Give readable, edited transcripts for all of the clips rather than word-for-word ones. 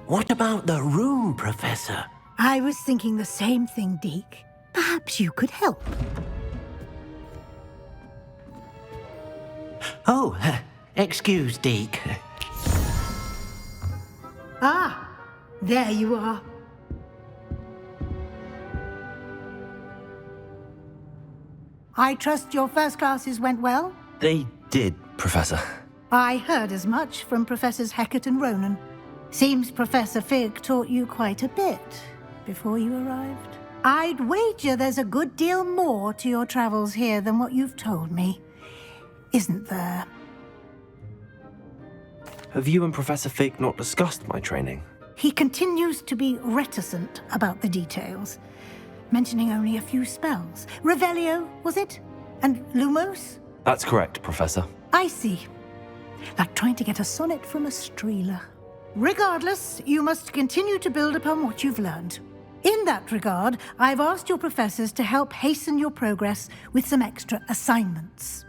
What about the room, Professor? I was thinking the same thing, Deke. Perhaps you could help. Oh, excuse, Deke. Ah, there you are. I trust your first classes went well? They did, Professor. I heard as much from Professors Hecat and Ronan. Seems Professor Fig taught you quite a bit before you arrived. I'd wager there's a good deal more to your travels here than what you've told me. Isn't there? Have you and Professor Fig not discussed my training? He continues to be reticent about the details, mentioning only a few spells. Revelio, was it? And Lumos? That's correct, Professor. I see. Like trying to get a sonnet from a streeler. Regardless, you must continue to build upon what you've learned. In that regard, I've asked your professors to help hasten your progress with some extra assignments.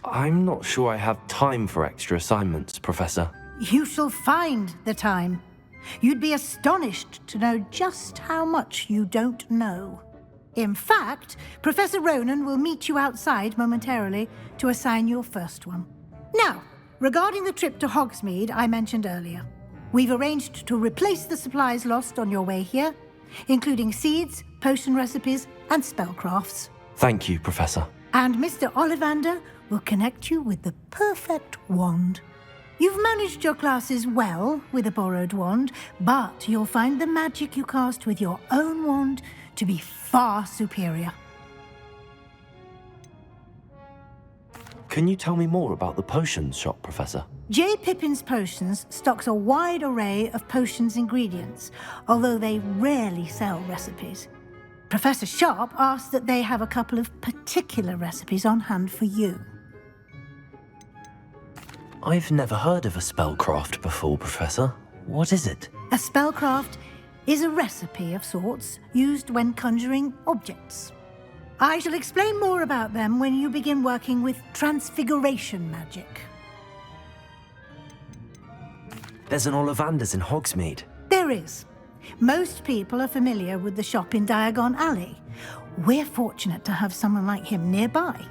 I'm not sure I have time for extra assignments, Professor. You shall find the time. You'd be astonished to know just how much you don't know. In fact, Professor Ronan will meet you outside momentarily to assign your first one. Now, regarding the trip to Hogsmeade I mentioned earlier, we've arranged to replace the supplies lost on your way here, including seeds, potion recipes, and spellcrafts. Thank you, Professor. And Mr. Ollivander will connect you with the perfect wand. You've managed your classes well with a borrowed wand, but you'll find the magic you cast with your own wand to be far superior. Can you tell me more about the potions shop, Professor? J. Pippin's Potions stocks a wide array of potions ingredients, although they rarely sell recipes. Professor Sharp asks that they have a couple of particular recipes on hand for you. I've never heard of a spellcraft before, Professor. What is it? A spellcraft is a recipe of sorts used when conjuring objects. I shall explain more about them when you begin working with transfiguration magic. There's an Ollivander's in Hogsmeade. There is. Most people are familiar with the shop in Diagon Alley. We're fortunate to have someone like him nearby.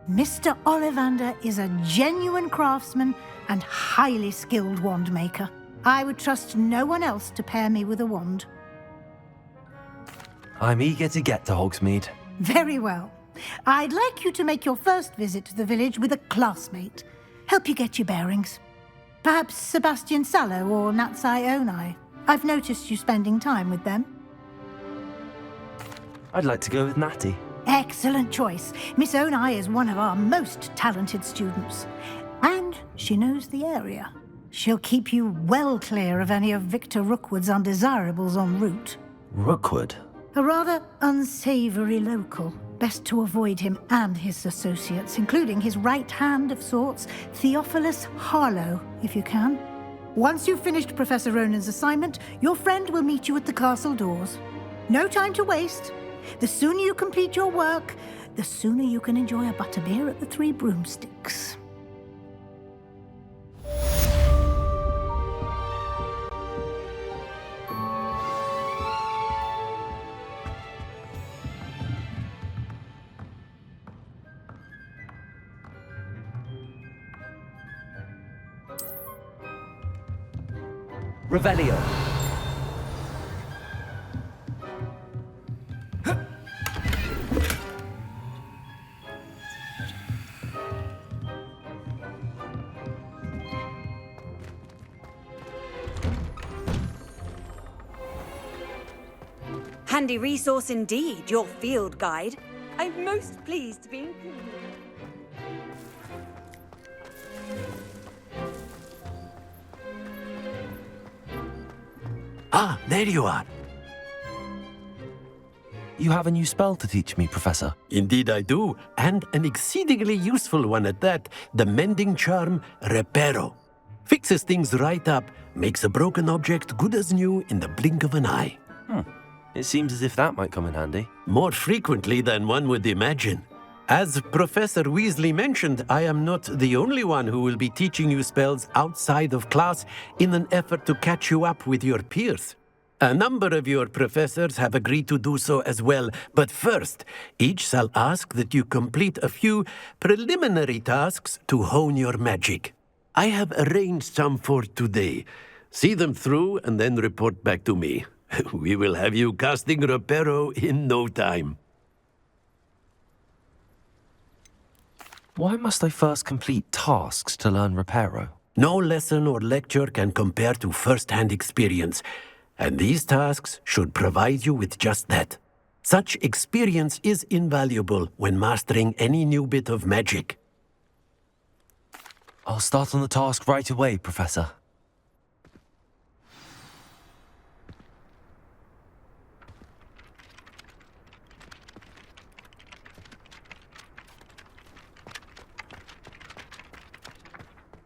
Mr. Ollivander is a genuine craftsman and highly skilled wand maker. I would trust no one else to pair me with a wand. I'm eager to get to Hogsmeade. Very well. I'd like you to make your first visit to the village with a classmate. Help you get your bearings. Perhaps Sebastian Sallow or Natsai Onai. I've noticed you spending time with them. I'd like to go with Natty. Excellent choice. Miss Onai is one of our most talented students. And she knows the area. She'll keep you well clear of any of Victor Rookwood's undesirables en route. Rookwood? A rather unsavory local. Best to avoid him and his associates, including his right hand of sorts, Theophilus Harlow, if you can. Once you've finished Professor Ronan's assignment, your friend will meet you at the castle doors. No time to waste. The sooner you complete your work, the sooner you can enjoy a butterbeer at the Three Broomsticks. Revelio. Handy resource indeed, your field guide. I'm most pleased to be included. Ah, there you are. You have a new spell to teach me, Professor. Indeed I do, and an exceedingly useful one at that, the mending charm Reparo. Fixes things right up, makes a broken object good as new in the blink of an eye. It seems as if that might come in handy. More frequently than one would imagine. As Professor Weasley mentioned, I am not the only one who will be teaching you spells outside of class in an effort to catch you up with your peers. A number of your professors have agreed to do so as well, but first, each shall ask that you complete a few preliminary tasks to hone your magic. I have arranged some for today. See them through and then report back to me. We will have you casting Reparo in no time. Why must I first complete tasks to learn Reparo? No lesson or lecture can compare to first-hand experience, and these tasks should provide you with just that. Such experience is invaluable when mastering any new bit of magic. I'll start on the task right away, Professor.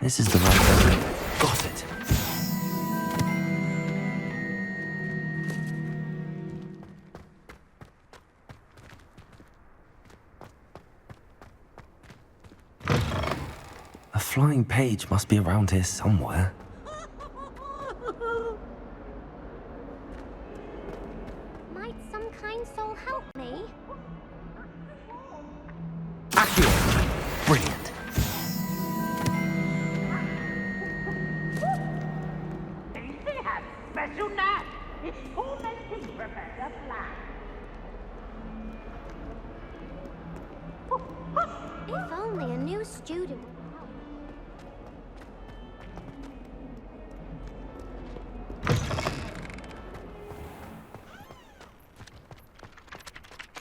This is the right area. Got it. A flying page must be around here somewhere. Might some kind soul help me? Accurate. Brilliant. Special knife. It's tormenting Professor Black. If only a new student would help.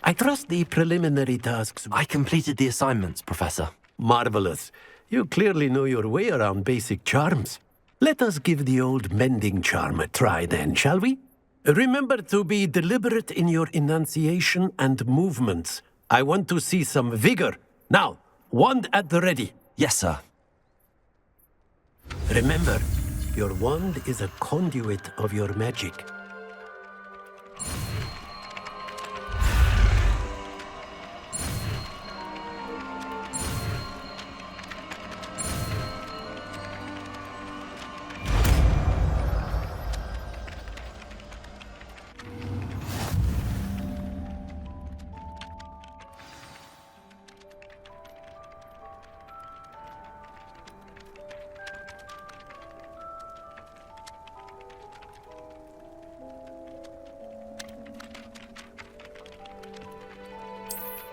I trust the preliminary tasks. I completed the assignments, Professor. Marvelous. You clearly know your way around basic charms. Let us give the old mending charm a try then, shall we? Remember to be deliberate in your enunciation and movements. I want to see some vigor. Now, wand at the ready. Yes, sir. Remember, your wand is a conduit of your magic.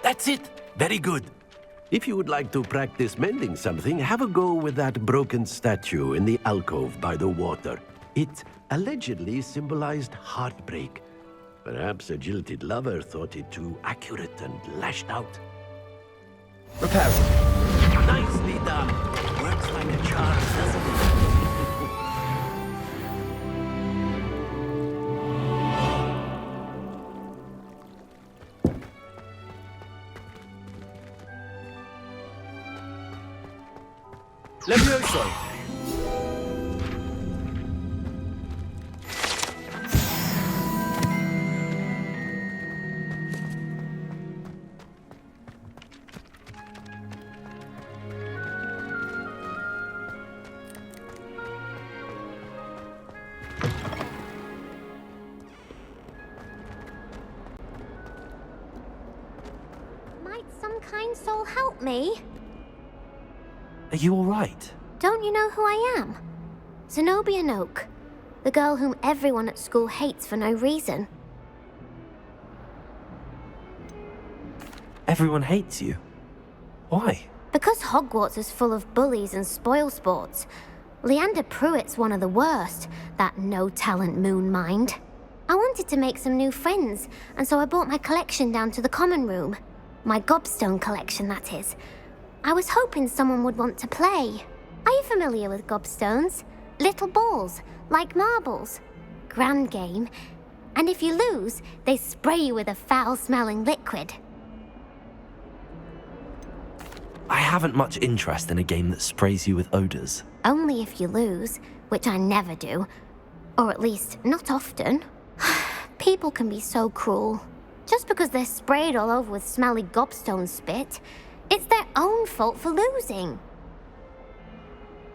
That's it. Very good. If you would like to practice mending something, have a go with that broken statue in the alcove by the water. It allegedly symbolized heartbreak. Perhaps a jilted lover thought it too accurate and lashed out. Reparo. Nicely done. Works like a charm, doesn't it? Levioso! Might some kind soul help me? Are you all right? Don't you know who I am? Zenobia Noak, the girl whom everyone at school hates for no reason. Everyone hates you. Why? Because Hogwarts is full of bullies and spoilsports. Leander Pruitt's one of the worst, that no-talent moon mind. I wanted to make some new friends, and so I brought my collection down to the common room. My Gobstone collection, that is. I was hoping someone would want to play. Are you familiar with Gobstones? Little balls, like marbles. Grand game. And if you lose, they spray you with a foul-smelling liquid. I haven't much interest in a game that sprays you with odors. Only if you lose, which I never do. Or at least, not often. People can be so cruel. Just because they're sprayed all over with smelly Gobstone spit, it's their own fault for losing.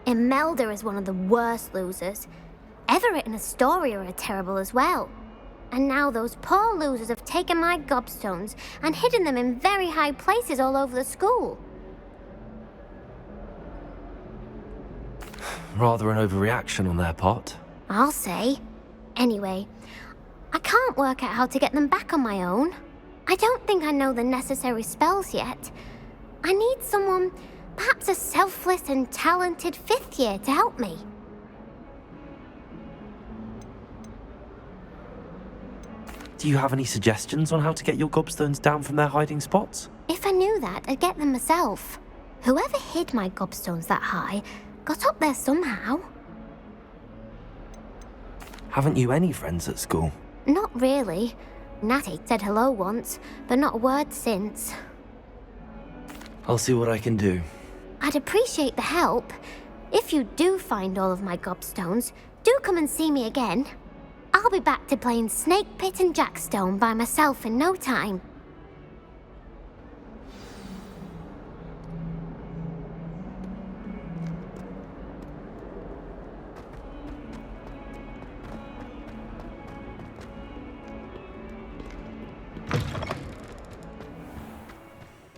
Imelda is one of the worst losers. Everett and Astoria are terrible as well. And now those poor losers have taken my Gobstones and hidden them in very high places all over the school. Rather an overreaction on their part. I'll say. Anyway, I can't work out how to get them back on my own. I don't think I know the necessary spells yet. I need someone, perhaps a selfless and talented 5th year to help me. Do you have any suggestions on how to get your Gobstones down from their hiding spots? If I knew that, I'd get them myself. Whoever hid my Gobstones that high got up there somehow. Haven't you any friends at school? Not really. Natty said hello once, but not a word since. I'll see what I can do. I'd appreciate the help. If you do find all of my Gobstones, do come and see me again. I'll be back to playing Snake Pit and Jackstone by myself in no time.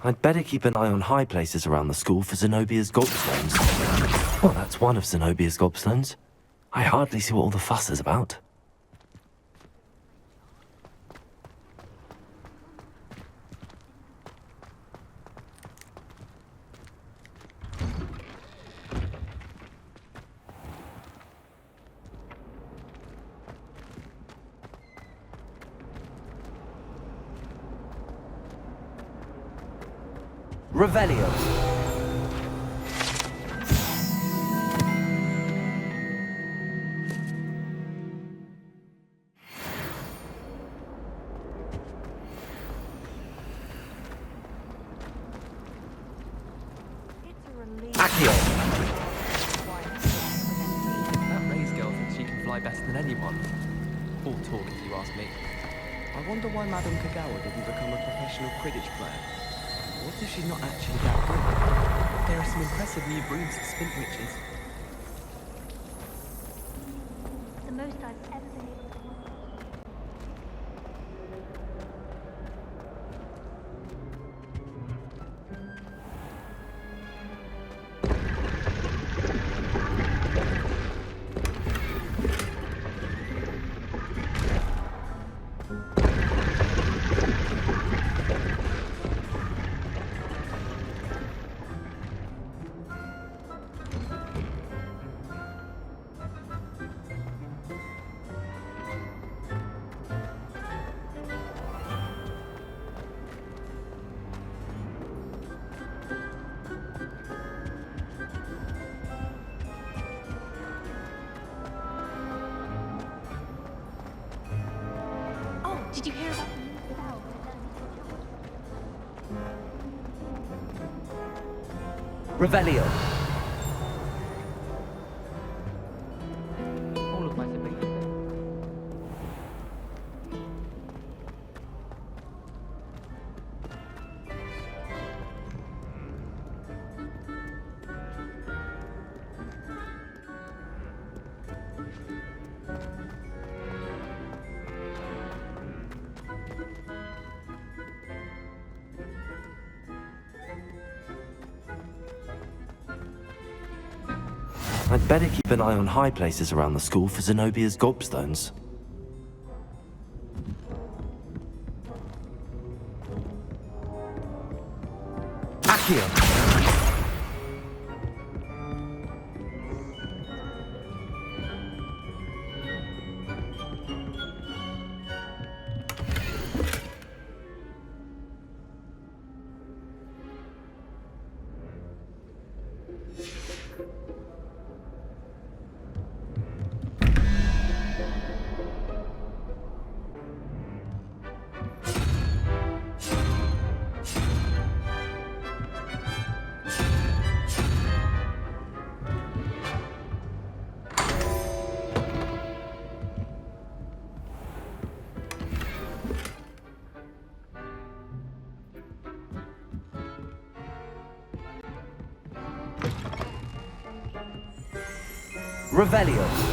I'd better keep an eye on high places around the school for Zenobia's Gobstones. Well, that's one of Zenobia's Gobstones. I hardly see what all the fuss is about. Revelio. Accio. That Ray's girl thinks she can fly better than anyone. All talk, if you ask me. I wonder why Madame Kagawa didn't become a professional Quidditch player. What if she's not actually that good? There are some impressive new brooms for Spintwitches. The most I've ever been able to... Did you hear about Revelio. All of my siblings do this. I'd better keep an eye on high places around the school for Zenobia's Gobstones. Accio! Revelio.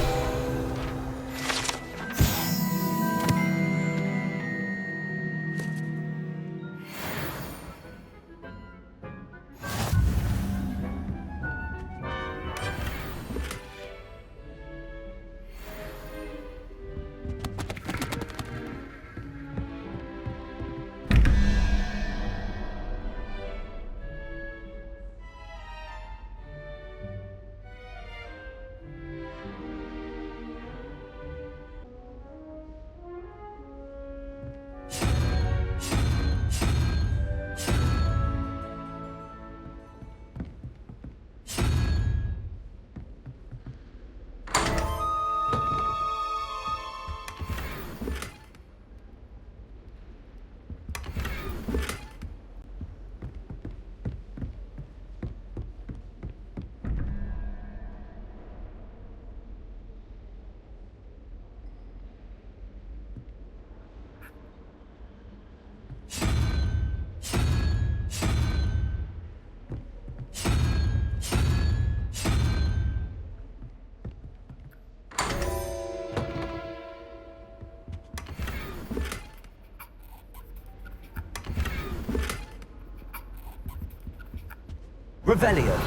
Revelio.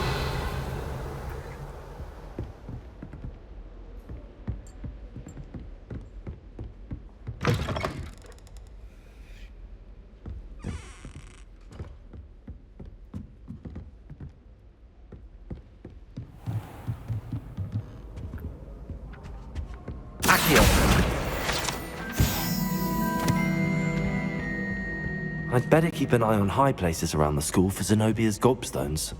I'd better keep an eye on high places around the school for Zenobia's Gobstones.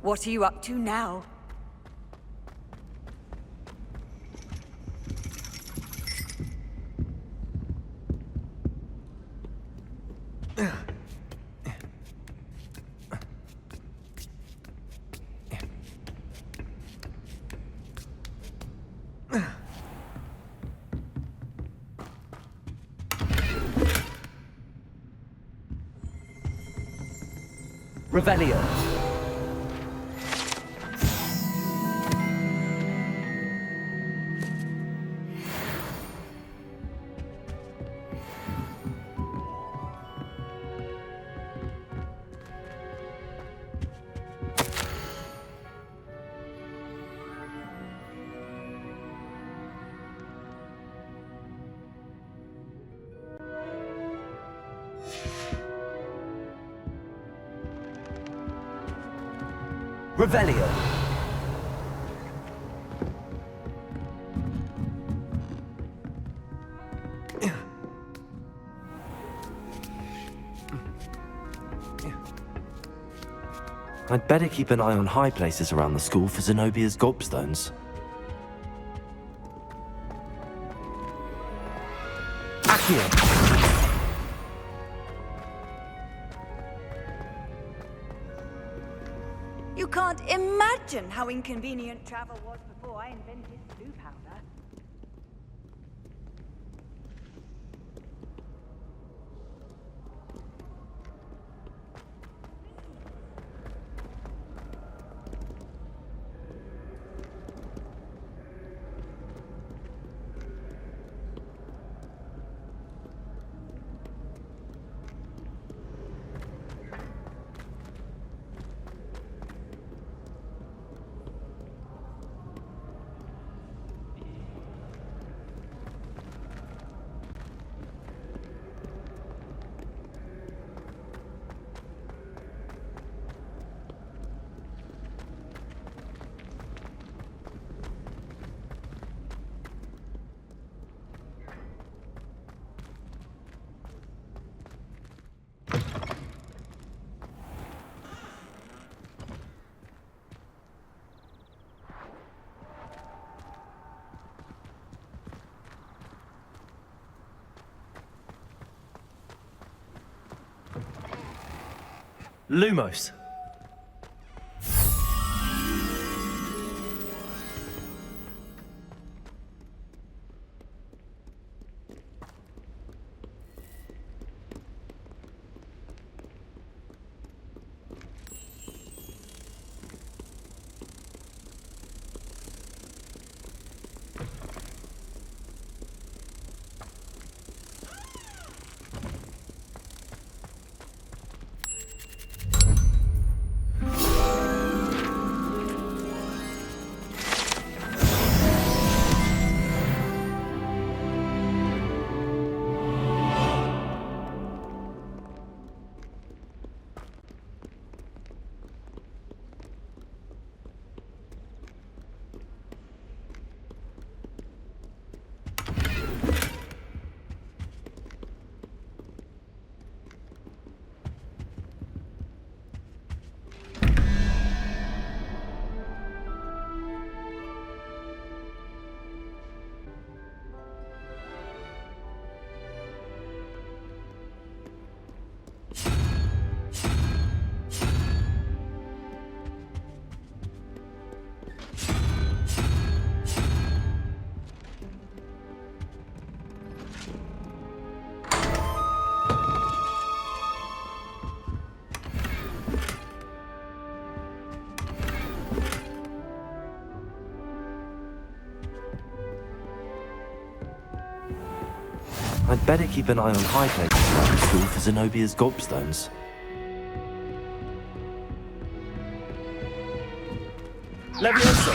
What are you up to now? Revelio. Revelio. I'd better keep an eye on high places around the school for Zenobia's Gobstones. Accio! You can't imagine how inconvenient travel was before I invented blue powder. Lumos. I'd better keep an eye on high places around the school for Zenobia's Gobstones. Levioso!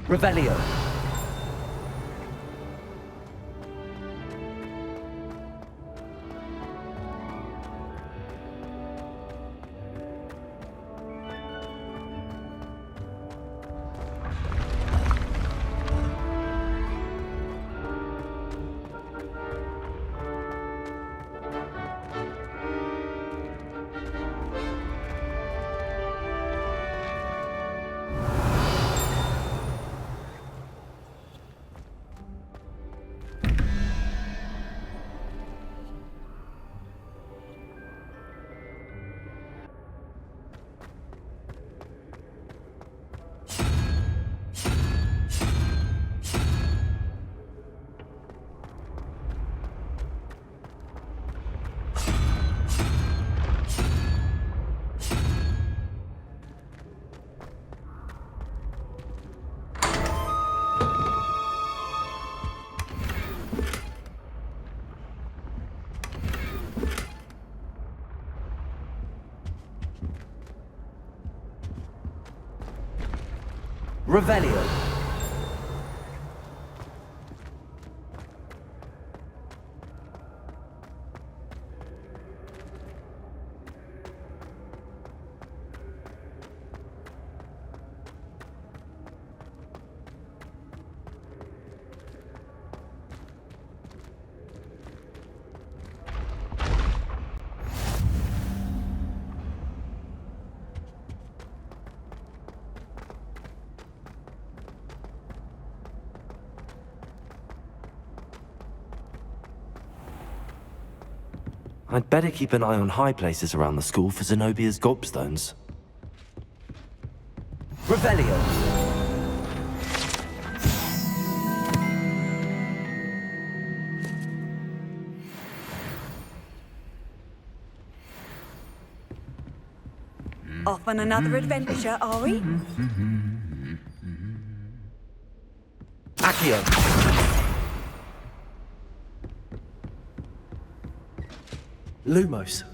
Revelio! Revelio. I'd better keep an eye on high places around the school for Zenobia's Gobstones. Revelio. Off on another adventure, are we? Accio. Lumos.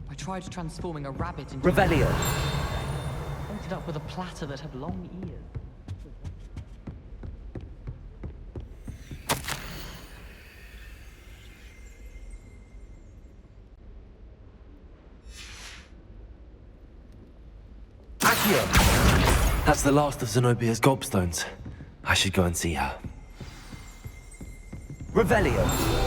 I tried transforming a rabbit into... Revelio. Ended up with a platter that had long ears. That's the last of Zenobia's Gobstones. I should go and see her. Revelio!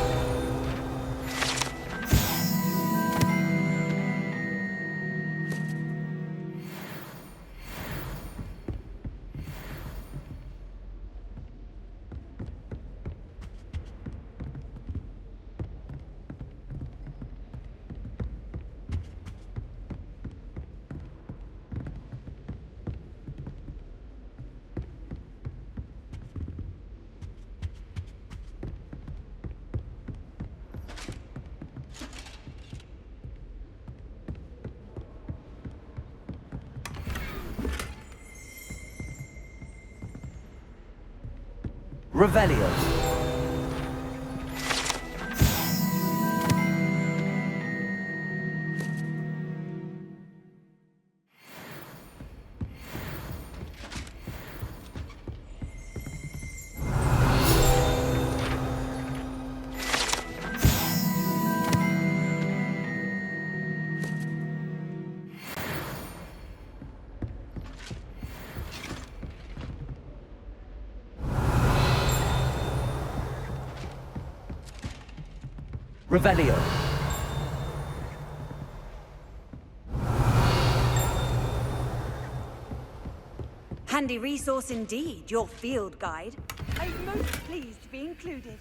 Revelio. Revelio. Handy resource indeed, your field guide. I'm most pleased to be included.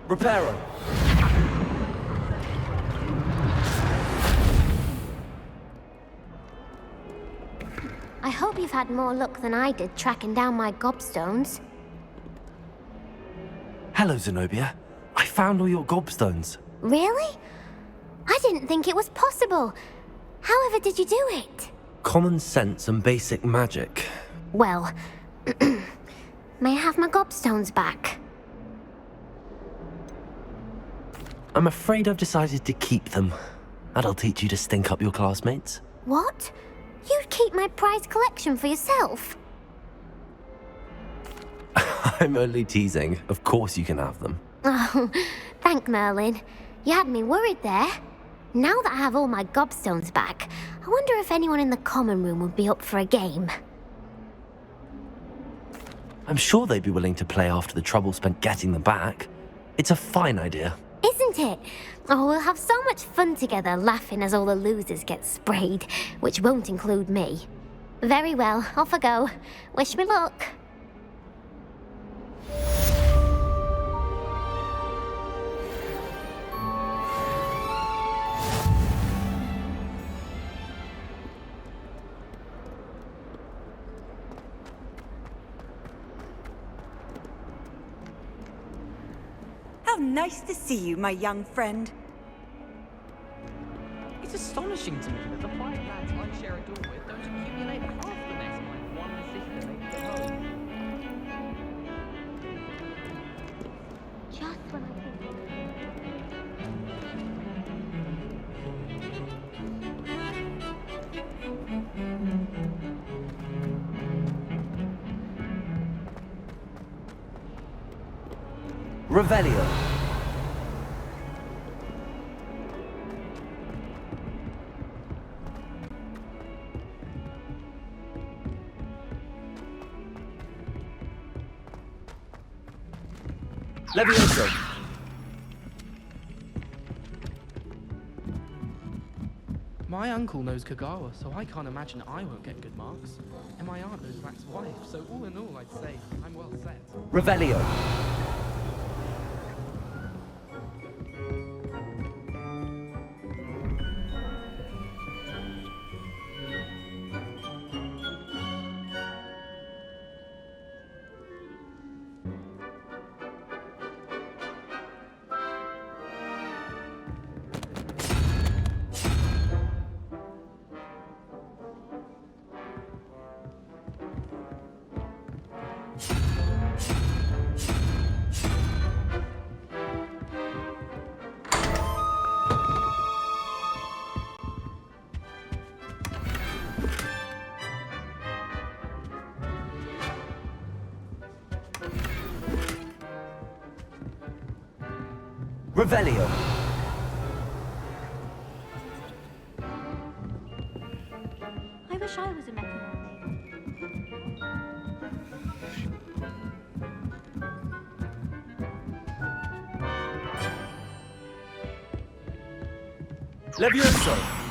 Reparo. I hope you've had more luck than I did tracking down my gobstones. Hello, Zenobia. I found all your gobstones. Really? I didn't think it was possible. However did you do it? Common sense and basic magic. Well, may I have my gobstones back? I'm afraid I've decided to keep them. That'll teach you to stink up your classmates. What? You'd keep my prized collection for yourself? I'm only teasing. Of course you can have them. Oh, thank Merlin. You had me worried there. Now that I have all my gobstones back, I wonder if anyone in the common room would be up for a game. I'm sure they'd be willing to play after the trouble spent getting them back. It's a fine idea. Isn't it? Oh, we'll have so much fun together laughing as all the losers get sprayed, which won't include me. Very well, off I go. Wish me luck. How nice to see you, my young friend. It's astonishing to me that the 5 lads I share a door with don't accumulate half the mess my one sister makes at home. Just when I Revelio. Levioso. My uncle knows Kagawa, so I can't imagine I won't get good marks. And my aunt knows Rack's wife, so all in all, I'd say I'm well set. Revelio. Revelio. I wish I was a Mechanite. Levioso.